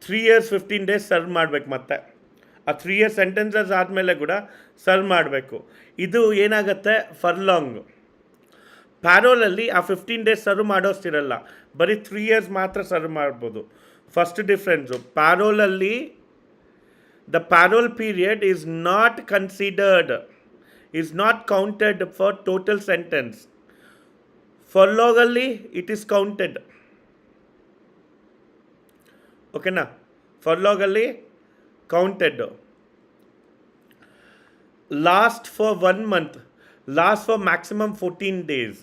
3 years 15 days serve ಮಾಡಬೇಕು. ಮತ್ತೆ ಆ 3 years ಸೆಂಟೆನ್ಸಸ್ ಆದಮೇಲೆ ಕೂಡ ಸರ್ವ್ ಮಾಡಬೇಕು. ಇದು ಏನಾಗುತ್ತೆ? ಫರ್ಲಾಂಗ್. ಪ್ಯಾರೋಲಲ್ಲಿ ಆ 15 days ಸರ್ವ್ ಮಾಡೋಷ್ಟಿರಲ್ಲ, ಬರೀ 3 years ಮಾತ್ರ ಸರ್ವ್ ಮಾಡ್ಬೋದು. ಫಸ್ಟ್ ಡಿಫ್ರೆನ್ಸು, ಪ್ಯಾರೋಲಲ್ಲಿ the parole period is not considered, is not counted for total sentence. ಫರ್ಲಾಗಲ್ಲಿ ಇಟ್ ಈಸ್ ಕೌಂಟೆಡ್. ಓಕೆನಾ? ಫರ್ಲಾಗಲ್ಲಿ counted. Last for 1 month, last for maximum 14 days.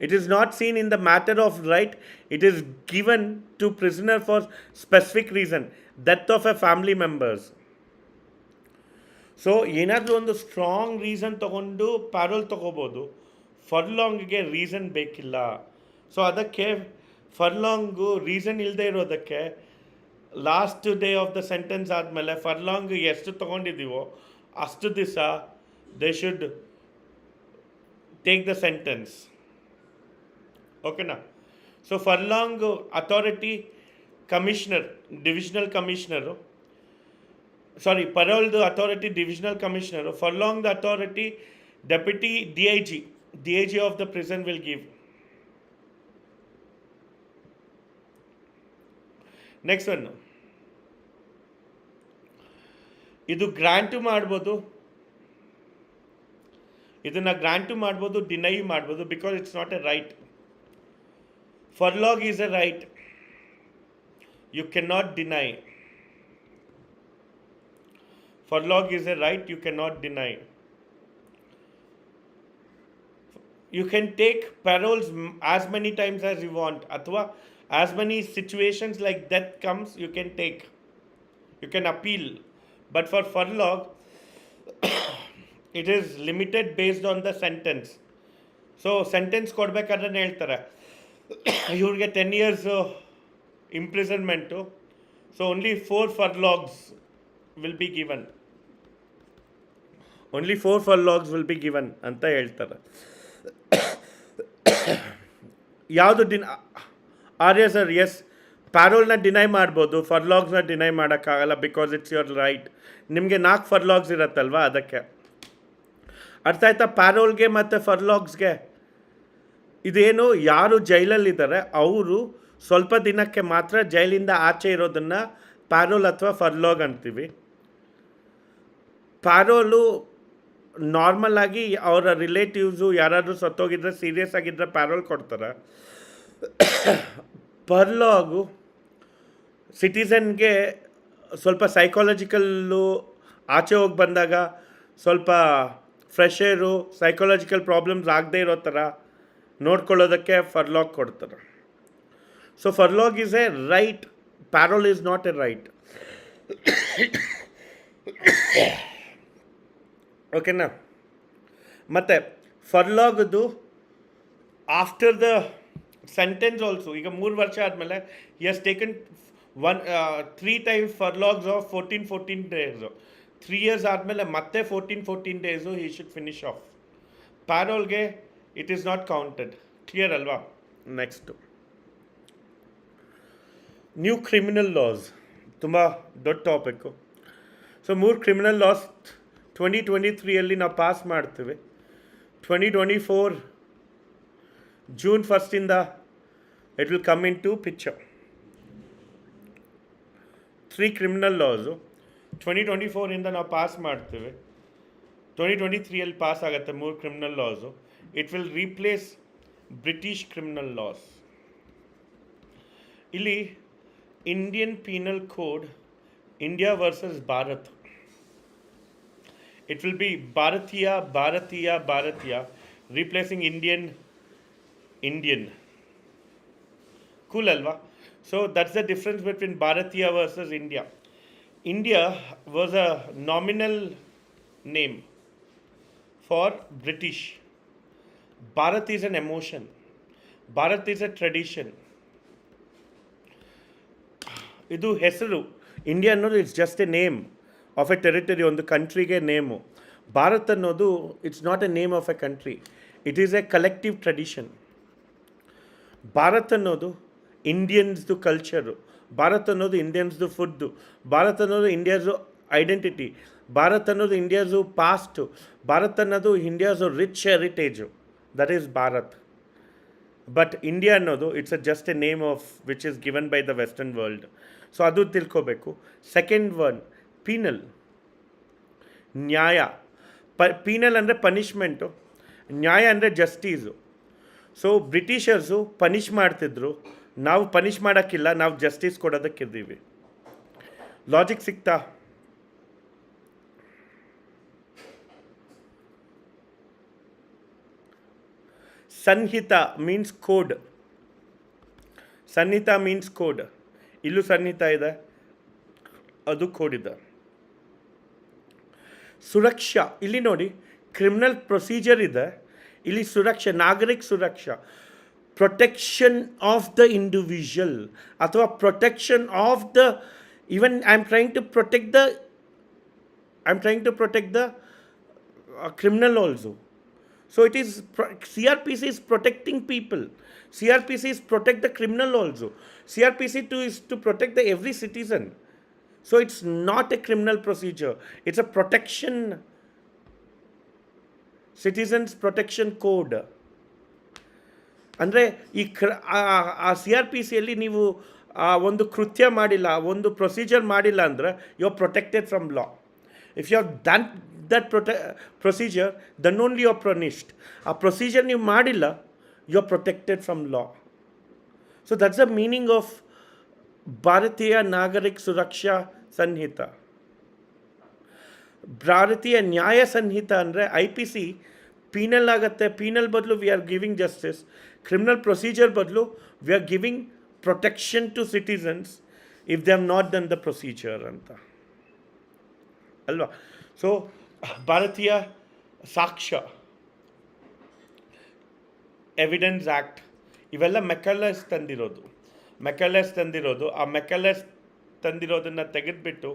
It is not seen in the matter of right. It is given to prisoner for specific reason, death of a family members. So ಏನಾದರೂ ಒಂದು strong reason ತೊಗೊಂಡು parole ತೊಗೋಬೋದು. ಫರ್ಲಾಂಗ್ಗೆ reason ಬೇಕಿಲ್ಲ. So ಅದಕ್ಕೆ furlong reason ಇಲ್ಲದೆ ಇರೋದಕ್ಕೆ last day of the sentence ಆದಮೇಲೆ ಫರ್ಲಾಂಗ್ ಎಷ್ಟು ತೊಗೊಂಡಿದ್ದೀವೋ ಅಷ್ಟು ದಿವಸ they should take the sentence. ಓಕೆನಾ? So furlong authority commissioner, divisional commissioner, sorry ಪರೋಲ್ದು authority divisional commissioner, furlong authority deputy D I G of the prison will give. Next one, ಇದು grant ಮಾಡ್ಬೋದು, ಇದನ್ನು ಗ್ರಾಂಟು ಮಾಡ್ಬೋದು, ಡಿನೈ ಮಾಡ್ಬೋದು, because it's not a right. Furlough is a right, you can not deny. Furlough is a right, you cannot deny. You can take paroles as many times as you want. Athwa as many situations like death comes, you can take. You can appeal. But for furlough, it is limited based on the sentence. So sentence kodbekadre ಹೇಳ್ತಾರೆ ಇವ್ರಿಗೆ 10 years imprisonment. So only 4 furloughs will be given. Only 4 furloughs will be given ಅಂತ ಹೇಳ್ತಾರೆ. ಯಾವುದು ಆರ್ಯ sir? S, ಪ್ಯಾರೋಲ್ನ deny ಮಾಡ್ಬೋದು, ಫರ್ಲಾಗ್ಸ್ನ deny ಮಾಡೋಕ್ಕಾಗಲ್ಲ, because it's your right. ನಿಮಗೆ 4 ಫರ್ಲಾಗ್ಸ್ ಇರುತ್ತಲ್ವ, ಅದಕ್ಕೆ. ಅರ್ಥ ಆಯ್ತಾ? ಪ್ಯಾರೋಲ್ಗೆ ಮತ್ತು ಫರ್ಲಾಗ್ಸ್ಗೆ ಇದೇನು, ಯಾರು ಜೈಲಲ್ಲಿದ್ದಾರೆ ಅವರು ಸ್ವಲ್ಪ ದಿನಕ್ಕೆ ಮಾತ್ರ ಜೈಲಿಂದ ಆಚೆ ಇರೋದನ್ನು ಪ್ಯಾರೋಲ್ ಅಥವಾ ಫರ್ಲಾಗ್ ಅಂತೀವಿ. ಪ್ಯಾರೋಲು ನಾರ್ಮಲ್ ಆಗಿ ಅವರ ರಿಲೇಟಿವ್ಸು ಯಾರಾದರೂ ಸತ್ತೋಗಿದ್ರೆ, ಸೀರಿಯಸ್ ಆಗಿದ್ದರೆ ಪ್ಯಾರೋಲ್ ಕೊಡ್ತಾರೆ. ಫರ್ಲಾಗು ಸಿಟಿಸನ್ಗೆ ಸ್ವಲ್ಪ ಸೈಕಾಲಜಿಕಲ್ಲು, ಆಚೆ ಹೋಗಿ ಬಂದಾಗ ಸ್ವಲ್ಪ ಫ್ರೆಶ್ ಏರು, ಸೈಕಾಲಜಿಕಲ್ ಪ್ರಾಬ್ಲಮ್ಸ್ ಆಗದೇ ಇರೋ ಥರ ನೋಡ್ಕೊಳ್ಳೋದಕ್ಕೆ ಫರ್ಲಾಗ್ ಕೊಡ್ತಾರೆ. So furlough is a right, parole is not a right. ಓಕೆನಾ? ಮತ್ತು ಫರ್ಲಾಗ್ದು ಆಫ್ಟರ್ ದ ಸೆಂಟೆನ್ಸ್ ಆಲ್ಸೋ ಈಗ 3 ವರ್ಷ ಆದಮೇಲೆ he has taken 3 times furloughs of 14 days. 3 years ಆದಮೇಲೆ ಮತ್ತೆ 14 days he should finish off. ಪ್ಯಾರೋಲ್ಗೆ it is not counted. Clear ಅಲ್ವಾ? ನೆಕ್ಸ್ಟು ನ್ಯೂ ಕ್ರಿಮಿನಲ್ ಲಾಸ್, ತುಂಬ ದೊಡ್ಡ ಟಾಪಿಕ್ಕು. ಸೊ 3 ಕ್ರಿಮಿನಲ್ ಲಾಸ್ 2023 ನಾವು ಪಾಸ್ ಮಾಡ್ತೀವಿ. 2024 June 1st it will come into picture. 3 criminal laws 2024 ನಾವು pass ಮಾಡ್ತೀವಿ. 2023 ಪಾಸ್ ಆಗುತ್ತೆ 3 criminal laws. It will replace British criminal laws. ಇಲ್ಲಿ Indian penal code India versus Bharat. It will be Bharatiya replacing Indian. Cool alva? So that's the difference between Bharatiya versus India. India was a nominal name for British. Bharat is an emotion. Bharat is a tradition. Idu hesaru. India annodu it's just a name of a territory, ಒಂದು ಕಂಟ್ರಿಗೆ name. Bharat ಅನ್ನೋದು it's not A name of A country, it is A collective tradition. Bharat ಅನ್ನೋದು ಇಂಡಿಯನ್ಸ್ದು culture, Bharat ಅನ್ನೋದು ಇಂಡಿಯನ್ಸ್ದು food, Bharat ಅನ್ನೋದು ಇಂಡಿಯಾಸು identity, Bharat ಅನ್ನೋದು ಇಂಡಿಯಾಸು past, Bharat ಅನ್ನೋದು India's rich heritage. That is Bharat. But India ಅನ್ನೋದು it's just a name of which is given by the western world. So ಅದು ತಿಳ್ಕೋಬೇಕು. Second one penal, ನ್ಯಾಯ. Penal ಅಂದರೆ ಪನಿಷ್ಮೆಂಟು, ನ್ಯಾಯ ಅಂದರೆ ಜಸ್ಟೀಸು. ಸೊ ಬ್ರಿಟಿಷರ್ಸು ಪನಿಷ್ ಮಾಡ್ತಿದ್ರು, ನಾವು ಪನಿಷ್ ಮಾಡೋಕ್ಕಿಲ್ಲ, ನಾವು ಜಸ್ಟಿಸ್ ಕೊಡೋದಕ್ಕಿದ್ದೀವಿ. ಲಾಜಿಕ್ ಸಿಗ್ತಾ? ಸಂಹಿತ ಮೀನ್ಸ್ ಕೋಡ್. ಸಂಹಿತ ಮೀನ್ಸ್ ಕೋಡ್. ಇಲ್ಲೂ ಸಂಹಿತ ಇದೆ, ಅದು ಕೋಡ್ ಇದೆ. ಸುರಕ್ಷಾ, ಇಲ್ಲಿ ನೋಡಿ ಕ್ರಿಮಿನಲ್ ಪ್ರೊಸೀಜರ್ ಇದೆ, ಇಲ್ಲಿ ಸುರಕ್ಷಾ, ನಾಗರಿಕ ಸುರಕ್ಷಾ, ಪ್ರೊಟೆಕ್ಷನ್ ಆಫ್ ದ ಇಂಡಿವಿಜುವಲ್ ಅಥವಾ protection of the, even I am trying to protect the criminal also. So it is CrPC is protecting people. CrPC is protect the criminal also. CrPC too is to protect the every citizen. So it's not a criminal procedure. It's a protection, citizens protection code. ಅಂದರೆ ಈ CrPCಯಲ್ಲಿ ನೀವು ಒಂದು ಕೃತ್ಯ ಮಾಡಿಲ್ಲ, ಒಂದು procedure ಮಾಡಿಲ್ಲ ಅಂದರೆ you are protected from law. If you have done that procedure then only you are punished. ಆ ಪ್ರೊಸೀಜರ್ ನೀವು ಮಾಡಿಲ್ಲ, you are protected from law. So that's the meaning of Bharatiya Nagarik Suraksha Sanhita. Bharatiya Nyaya Sanhita ಅಂದರೆ IPC ಪೀನಲ್ ಆಗುತ್ತೆ. ಪೀನಲ್ ಬದಲು we are giving justice. Criminal procedure ಬದಲು we are giving protection to citizens if they have not done the procedure ಅಂತ ಅಲ್ವಾ. So ಭಾರತೀಯ ಸಾಕ್ಷ್ಯ, evidence act, ಇವೆಲ್ಲ ಮೆಕಲೆಸ್ ತಂದಿರೋದು. ಆ ಮೆಕಲೆಸ್ ತಂದಿರೋದನ್ನು ತೆಗೆದುಬಿಟ್ಟು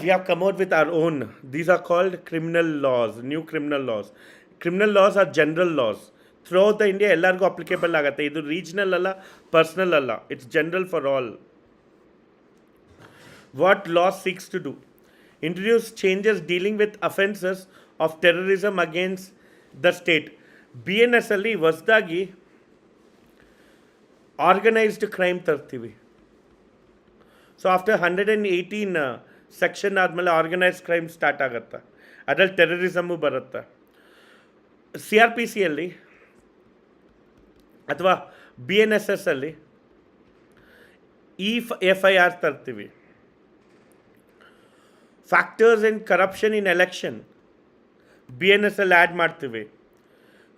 we have come out with our own. These are called criminal laws, new criminal laws. Criminal laws are general laws. Throughout the India ಎಲ್ಲರಿಗೂ applicable ಆಗುತ್ತೆ. ಇದು ರೀಜನಲ್ ಅಲ್ಲ, ಪರ್ಸನಲ್ ಅಲ್ಲ, it's general for all. What law seeks to do? Introduce changes dealing with offences of terrorism against the state. BNS ಅಲ್ಲಿ ಹೊಸದಾಗಿ organised crime ತರ್ತೀವಿ. So after 118 section ಆದಮೇಲೆ organised crime start ಆಗುತ್ತೆ. ಅದರಲ್ಲಿ ಟೆರರಿಸಮ್ಮು ಬರುತ್ತೆ. CrPCಯಲ್ಲಿ ಅಥವಾ BNSS ಅಲ್ಲಿ FIR ತರ್ತೀವಿ. Factors in corruption in election BNS ಅಲ್ಲಿ ಆ್ಯಡ್ ಮಾಡ್ತೀವಿ.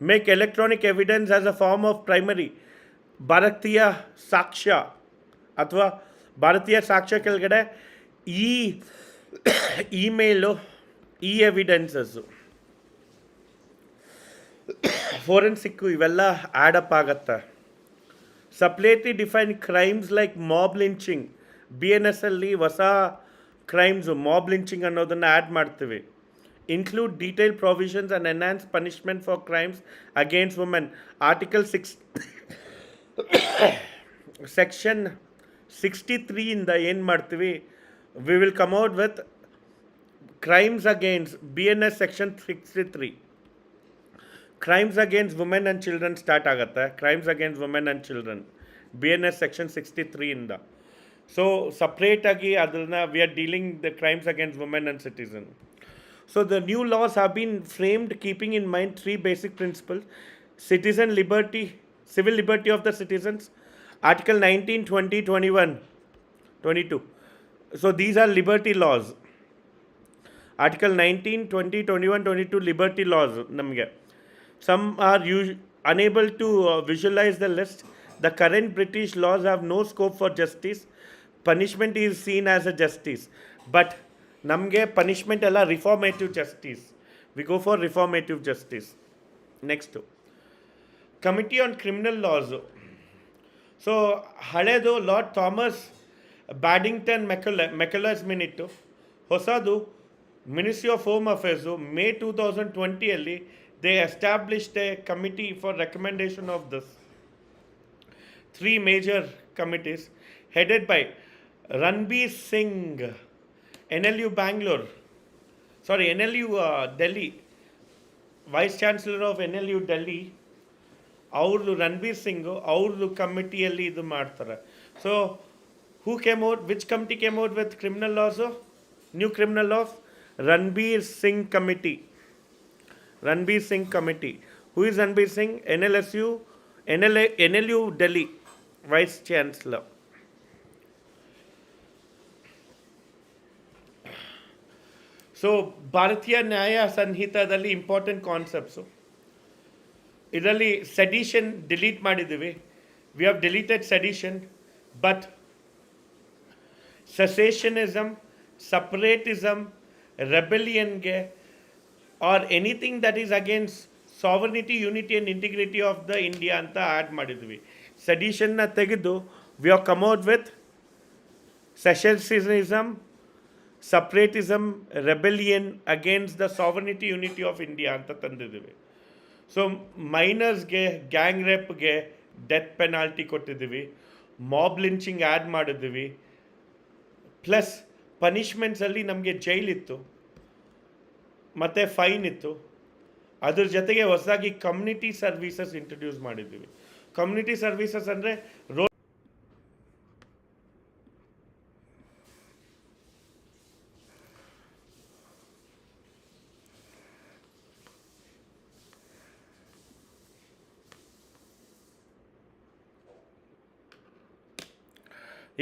Make electronic evidence as a form of primary. Bharatiya Sakshya ಅಥವಾ ಭಾರತೀಯ ಸಾಕ್ಷ್ಯ ಕೆಳಗಡೆ ಇಮೇಲು, ಎವಿಡೆನ್ಸಸ್ಸು. ಫೋರೆನ್ಸಿಕ್ಕು ಇವೆಲ್ಲ ಆ್ಯಡಪ್ ಆಗತ್ತೆ. Separately define crimes like mob lynching, BNS ಅಲ್ಲಿ ಹೊಸ ಕ್ರೈಮ್ಸು ಮಾಬ್ ಲಿಂಚಿಂಗ್ ಅನ್ನೋದನ್ನು ಆ್ಯಡ್ ಮಾಡ್ತೀವಿ. Include detail provisions and enhance punishment for crimes against women. Article section 63 ಇಂದ ಏನು ಮಾಡ್ತೀವಿ, we will come out with crimes against BNS section 63. Crimes against women and children start ಆಗುತ್ತೆ. Crimes against women and children BNS section 63 ಇಂದ. So ಸಪ್ರೇಟಾಗಿ ಅದನ್ನು we are dealing the crimes against women and citizen. So the new laws have been framed keeping in mind three basic principles: citizen liberty, civil liberty of the citizens, Article 19, 20, 21, 22. So these are liberty laws. Article 19, 20, 21, 22 liberty laws. Some are unable to visualize the list. The current British laws have no scope for justice. Punishment is seen as a justice. But ನಮಗೆ punishment ಎಲ್ಲ reformative justice. We go for reformative justice. Next committee on criminal laws. So ಹಳೇದು Lord Thomas Babington Macaulay's minute. ಹೊಸದು ministry of home affairs May 2020 they established a committee for recommendation of this. 3 major committees headed by Ranbir Singh, NLU Bangalore, NLU Delhi, Vice Chancellor of NLU Delhi, ಅವ್ರದ್ದು ರಣಬೀರ್ ಸಿಂಗು ಅವ್ರದ್ದು ಕಮಿಟಿಯಲ್ಲಿ ಇದು ಮಾಡ್ತಾರೆ. So who came out, which committee came out with criminal laws, new criminal laws? Ranbir Singh committee. Ranbir Singh committee. Who is Ranbir Singh? NLU Delhi Vice Chancellor. So Bharatiya ನ್ಯಾಯ ಸಂಹಿತಾದಲ್ಲಿ important concepts. ಇದರಲ್ಲಿ sedition delete ಮಾಡಿದ್ದೀವಿ. We have deleted sedition, but secessionism, separatism, ರೆಬೆಲಿಯನ್ಗೆ or anything that is against sovereignty, unity and integrity of the India ಅಂತ add ಮಾಡಿದ್ವಿ. ಸೆಡಿಷನ್ನ ತೆಗೆದು we have come out with secessionism, separatism, rebellion against the sovereignty, unity of India ಅಂತ ತಂದಿದ್ದೀವಿ. So ಮೈನರ್ಸ್ಗೆ, gang ರೇಪ್ಗೆ death penalty ಕೊಟ್ಟಿದ್ದೀವಿ. Mob lynching add ಮಾಡಿದ್ದೀವಿ. ಪ್ಲಸ್ ಪನಿಷ್ಮೆಂಟ್ಸಲ್ಲಿ ನಮಗೆ ಜೈಲಿತ್ತು ಮತ್ತು ಫೈನ್ ಇತ್ತು. ಅದ್ರ ಜೊತೆಗೆ ಹೊಸದಾಗಿ ಕಮ್ಯುನಿಟಿ ಸರ್ವೀಸಸ್ ಇಂಟ್ರೊಡ್ಯೂಸ್ ಮಾಡಿದ್ದೀವಿ. ಕಮ್ಯುನಿಟಿ ಸರ್ವೀಸಸ್ ಅಂದರೆ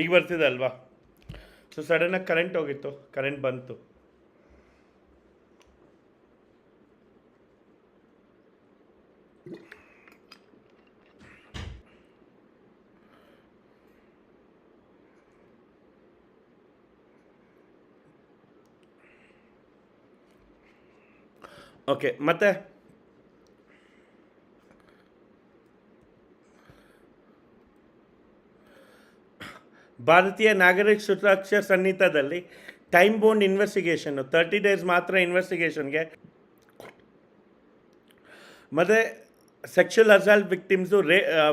ಈಗ ಬರ್ತಿದೆ ಅಲ್ವಾ? ಸೊ ಸಡನ್ನಾಗಿ ಕರೆಂಟ್ ಹೋಗಿತ್ತು, ಕರೆಂಟ್ ಬಂತು. ಓಕೆ, ಮತ್ತೆ ಭಾರತೀಯ ನಾಗರಿಕ ಸುರಕ್ಷಾ ಸಂಹಿತಾದಲ್ಲಿ ಟೈಮ್ ಬೌಂಡ್ ಇನ್ವೆಸ್ಟಿಗೇಷನ್ನು 30 days ಮಾತ್ರ ಇನ್ವೆಸ್ಟಿಗೇಷನ್ಗೆ. ಮತ್ತು sexual assault victims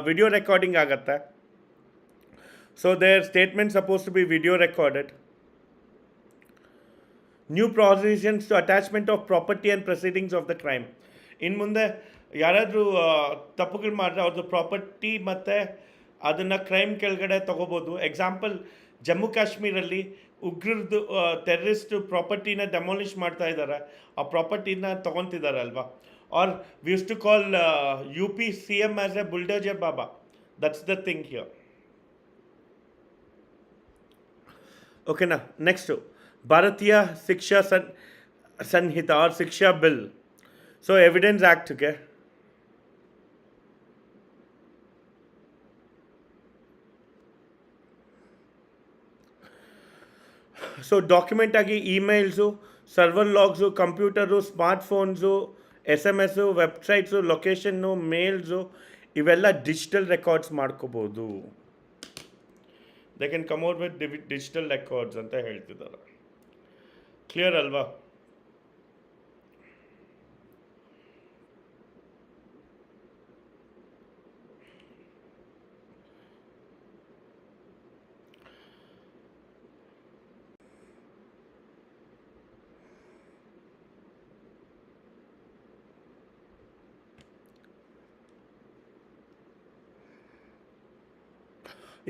video recording ಆಗುತ್ತೆ. So their statement suppose to be video recorded. New provisions to attachment of property and proceedings of the crime. ಇನ್ನು ಮುಂದೆ ಯಾರಾದರೂ ತಪ್ಪುಗಳು ಮಾಡಿದ್ರೆ ಅವ್ರದ್ದು ಪ್ರಾಪರ್ಟಿ ಮತ್ತು ಅದನ್ನು ಕ್ರೈಮ್ ಕೆಳಗಡೆ ತೊಗೋಬೋದು. ಎಕ್ಸಾಂಪಲ್, ಜಮ್ಮು ಕಾಶ್ಮೀರಲ್ಲಿ ಉಗ್ರದ್ದು ಟೆರರಿಸ್ಟು ಪ್ರಾಪರ್ಟಿನ ಡೆಮಾಲಿಷ್ ಮಾಡ್ತಾ ಇದ್ದಾರೆ, ಆ ಪ್ರಾಪರ್ಟಿನ ತೊಗೊತಿದ್ದಾರೆ ಅಲ್ವಾ. Are we use to call UP CM as a bulldozer Baba. That's the thing here. ಓಕೆನಾ? Next Bharatiya Shiksha Sanhita or Shiksha bill. So evidence ಆ್ಯಕ್ಟ್ಗೆ ಸೊ ಡಾಕ್ಯುಮೆಂಟ್ ಆಗಿ emails, server logs, computer, smartphones, SMS, websites, location, mails ಇವೆಲ್ಲ ಡಿಜಿಟಲ್ ರೆಕಾರ್ಡ್ಸ್ ಮಾಡ್ಕೋಬೋದು. They can come out with digital records ಅಂತ ಹೇಳ್ತಿದ್ದಾರೆ. Clear ಅಲ್ವಾ?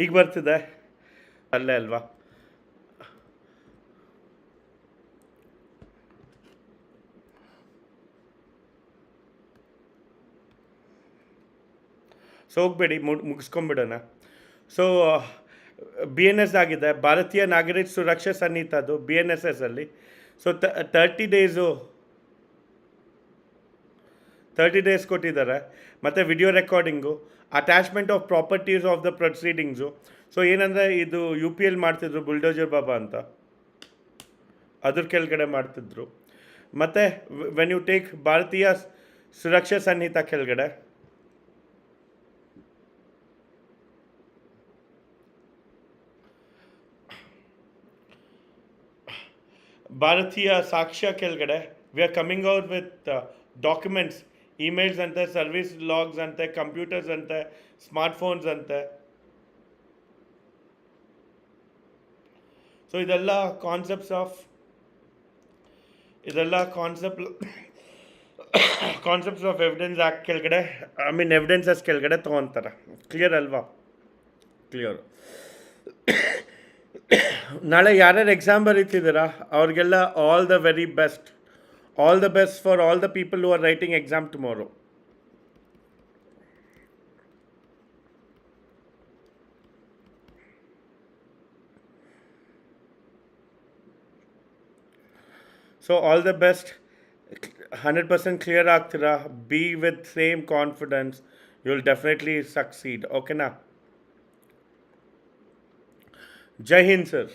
ಈಗ ಬರ್ತಿದೆ ಅಲ್ಲೇ ಅಲ್ವಾ? ಸೊ ಹೋಗ್ಬೇಡಿ, ಮುಗಿಸ್ಕೊಂಬಿಡೋಣ. ಸೊ BNS ಆಗಿದೆ, ಭಾರತೀಯ ನಾಗರಿಕ ಸುರಕ್ಷಾ ಸನ್ನಿಹಿತ, ಅದು BNSS ಅಲ್ಲಿ. ಸೊ 30 ಡೇಸ್ ಕೊಟ್ಟಿದ್ದಾರೆ. ಮತ್ತು video recording, attachment of properties of the proceedings. So ಏನಂದರೆ ಇದು UPL ಮಾಡ್ತಿದ್ರು, ಬುಲ್ಡೋಜರ್ ಬಾಬಾ ಅಂತ, ಅದ್ರ ಕೆಳಗಡೆ ಮಾಡ್ತಿದ್ರು. ಮತ್ತು ವೆನ್ ಯು ಟೇಕ್ ಭಾರತೀಯ ಸುರಕ್ಷಾ ಸನ್ನಿಹಿತ ಕೆಳಗಡೆ ಭಾರತೀಯ ಸಾಕ್ಷ್ಯ ಕೆಳಗಡೆ we are coming out with documents, emails ಅಂತೆ, ಸರ್ವಿಸ್ ಲಾಗ್ಸ್ ಅಂತೆ, ಕಂಪ್ಯೂಟರ್ಸ್ ಅಂತೆ, ಸ್ಮಾರ್ಟ್ಫೋನ್ಸ್ ಅಂತೆ. ಸೊ ಇದೆಲ್ಲ ಕಾನ್ಸೆಪ್ಟ್ಸ್ ಆಫ್ ಎವಿಡೆನ್ಸ್ ಆ್ಯಕ್ಟ್ ಕೆಳಗಡೆ, ಎವಿಡೆನ್ಸಸ್ ಕೆಳಗಡೆ ತೊಗೊತಾರೆ. ಕ್ಲಿಯರ್ ಅಲ್ವಾ? ಕ್ಲಿಯರ್. ನಾಳೆ ಯಾರ್ಯಾರು ಎಕ್ಸಾಮ್ ಬರೀತಿದ್ದೀರಾ ಅವ್ರಿಗೆಲ್ಲ all the very best. All the best for all the people who are writing exam tomorrow. So all the best. 100% clear ಆಗ್ತೀರಾ. Be with same confidence, you will definitely succeed. ಓಕೆನಾ? ಜೈ ಹಿಂದ್ sir.